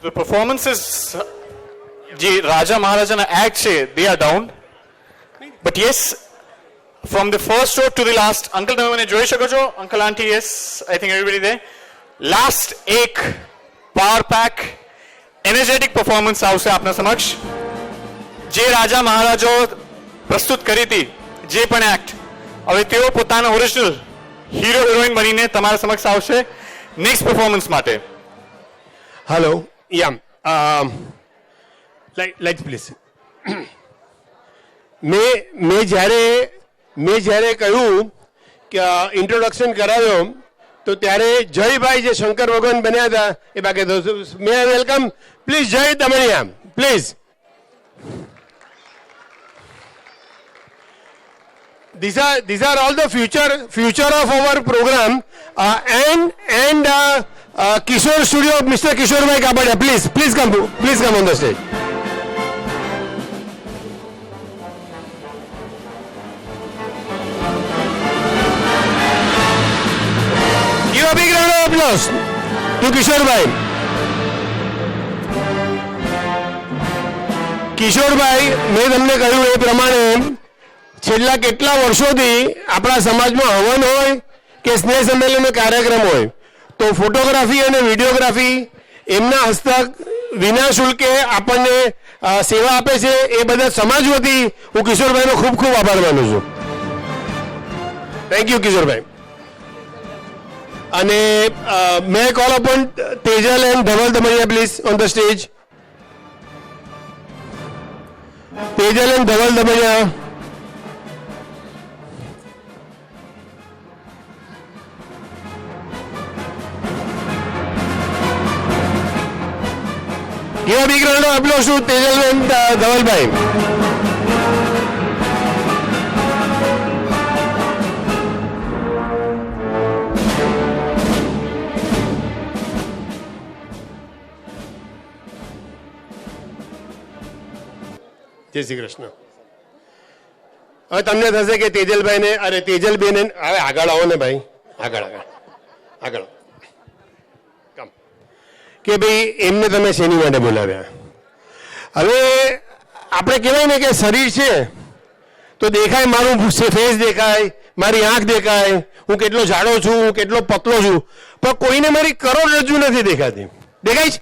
The performances, જે રાજા મહારાજાના act છે, they are down. But yes, from the first row to the last, uncle તમે મને જોઈ શકો છો? Uncle, auntie, yes, I think everybody there. Last એક power pack, energetic performance આવશે આપના સમક્ષ. જે રાજા મહારાજો પ્રસ્તુત કરી હતી, જે પણ એક્ટ, હવે તેઓ પોતાના ઓરિજિનલ હીરો હિરોઈન બનીને તમારા સમક્ષ આવશે નેક્સ્ટ પરફોર્મન્સ માટે. Hello. Yeah. Lights, please. મેં જ્યારે કહ્યું કે ઇન્ટ્રોડક્શન કરાવ્યો તો ત્યારે જયભાઈ જે શંકર ભગવાન બન્યા હતા એ બાકી મે વેલકમ પ્લીઝ જય Damania please. These are all the future of our program and Kishore Studio, Mr. Kishore Bhai Kapadia, please come on the stage. Give a big round of applause to Kishore Bhai. Kishore Bhai, મેં તમને કહ્યું એ પ્રમાણે છેલ્લા કેટલા વર્ષોથી આપણા સમાજમાં હવન હોય કે સ્નેહ સંમેલનનો કાર્યક્રમ હોય તો ફોટોગ્રાફી અને વિડીયોગ્રાફી એમના હસ્તક વિના શુલ્કે આપણને સેવા આપે છે. એ બધા સમાજ વતી હું કિશોરભાઈનો ખૂબ ખૂબ આભાર માનું છું. થેન્ક યુ કિશોરભાઈ. અને may call upon Tejal and Dhaval Damania please on the stage. Tejal and Dhaval Damania. Give a big round of applause to Tejal and Dhaval Bhai. જય શ્રી કૃષ્ણ. હવે તમને થશે કે તેજલભાઈને અરે તેજલબેન હવે આગળ આવો ને ભાઈ, આગળ કે ભાઈ એમને તમે શેની માટે બોલાવ્યા. હવે આપણે કહેવાય ને કે શરીર છે તો દેખાય, મારું ફેસ દેખાય, મારી આંખ દેખાય, હું કેટલો જાડો છું, હું કેટલો પતલો છું, પણ કોઈને મારી કરોડરજ્જુ નથી દેખાતી. દેખાય છે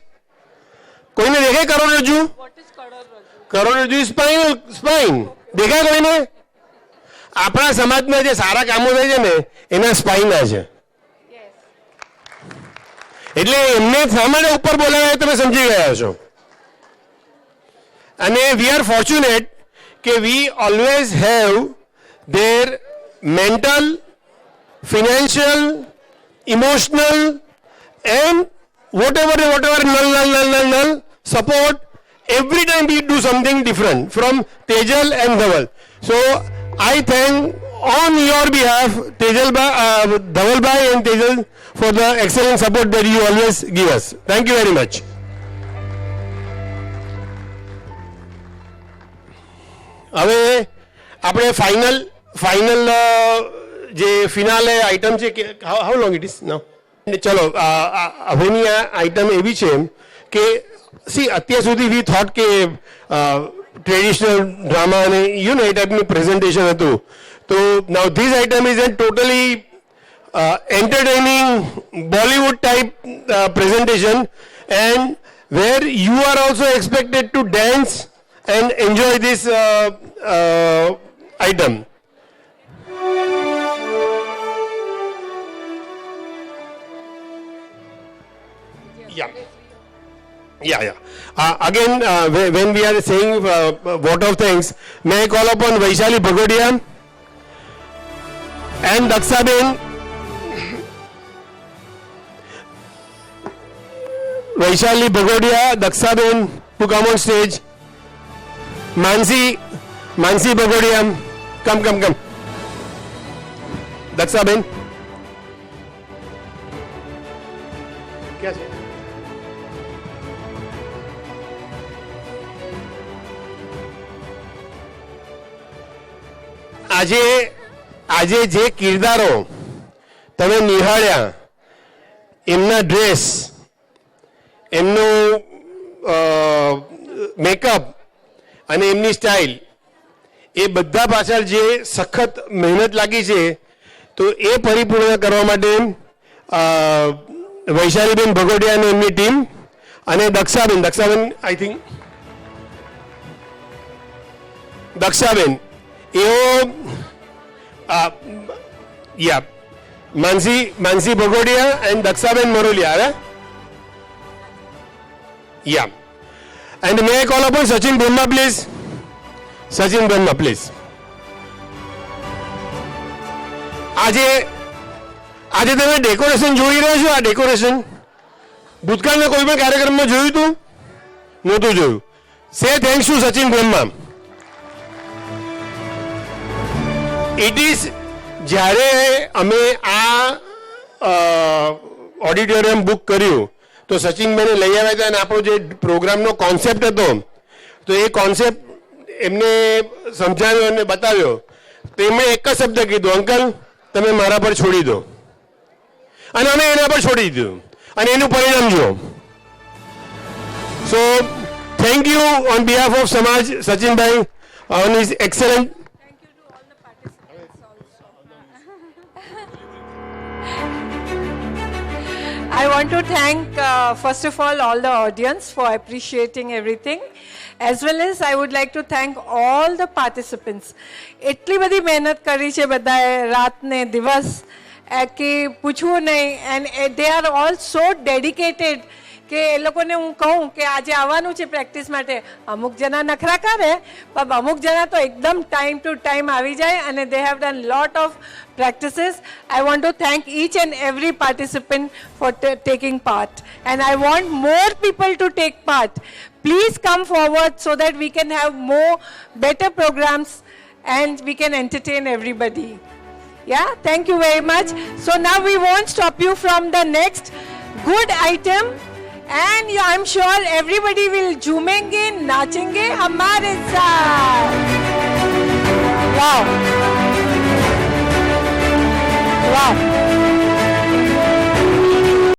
કોઈને? દેખાય કરોડરજ્જુ? કરોડરજ્જુ સ્પાઇન દેખાય કોઈને? આપણા સમાજમાં જે સારા કામો થાય છે ને એના સ્પાઇનના છે. એટલે એમને શા માટે ઉપર બોલાવ્યા તમે સમજી ગયા છો. અને વી આર ફોર્ચ્યુનેટ કે વી always have there mental, financial, emotional and whatever null support every time we do something different from Tejal and Dhaval. So I thank on your behalf Tejal Dhaval Bhai and Tejal for the excellent support that you always give us. Thank you very much. હવે આપણે final જે finale item છે કે how long it is now. ચલો હવેની આ item એવી છે કે સી અત્યાર સુધી વી થોટ કે ટ્રેડિશનલ ડ્રામા અને એ ટાઈપનું પ્રેઝન્ટેશન હતું. તો now this item is an totally entertaining Bollywood type presentation, and where you are also expected to dance and enjoy this item. Yeah. Again, when we are saying vote of thanks, may I call upon Vaishali Bhagodia and Dakshaben. Vaishali Bhagodia, Dakshaben to come on stage. Mansi Bhagodia, come. Dakshaben. क्या છે? આજે જે કિરદારો તમે નિહાળ્યા, એમના dress, એમનું makeup અને એમની style એ બધા પાછળ જે સખત મહેનત લાગી છે તો એ પરિપૂર્ણ કરવા માટે વૈશાલીબેન ભગોડિયા અને એમની ટીમ અને દક્ષાબેન આઈ થિંક દક્ષાબેન એઓ યા માનસી ભગોડિયા એન્ડ દક્ષાબેન મરોલિયા હવે યા and may call upon Sachin Brahma please Sachin Brahma please આજે તમે ડેકોરેશન જોઈ રહ્યા છો આ ડેકોરેશન ભૂતકાળના કોઈ પણ કાર્યક્રમમાં જોયું હતું નહોતું જોયું સે thanks to Sachin Brahma it is જ્યારે અમે આ ઓડિટોરિયમ બુક કર્યું તો સચિનભાઈને લઈ આવ્યા હતા અને આપણો જે પ્રોગ્રામનો કોન્સેપ્ટ હતો તો એ કોન્સેપ્ટ એમને સમજાવ્યો અને બતાવ્યો તો એમણે એક જ શબ્દ કીધું અંકલ તમે મારા પર છોડી દો અને અમે એના પર છોડી દીધું અને એનું પરિણામ જુઓ so thank you on behalf of સમાજ સચિનભાઈ on his excellent I want to thank, first of all the audience for appreciating everything. As well as I would like to thank all the participants. એટલી બધી મહેનત કરી છે બધાએ રાત ને દિવસ કે પૂછવું નહીં and they are all so dedicated કે એ લોકોને હું કહું કે આજે આવવાનું છે પ્રેક્ટિસ માટે અમુક જણા નખરા કરે પણ અમુક જણા તો એકદમ ટાઈમ ટુ ટાઈમ આવી જાય અને they have done lot of practices. I want to thank each and every participant for taking part and I want more people to take part. Please come forward so that we can have more better programs and we can entertain everybody. Yeah, thank you very much. So now we won't stop you from the next good item and I'm sure everybody will झूमेंगे नाचेंगे हमारे साथ. Wow.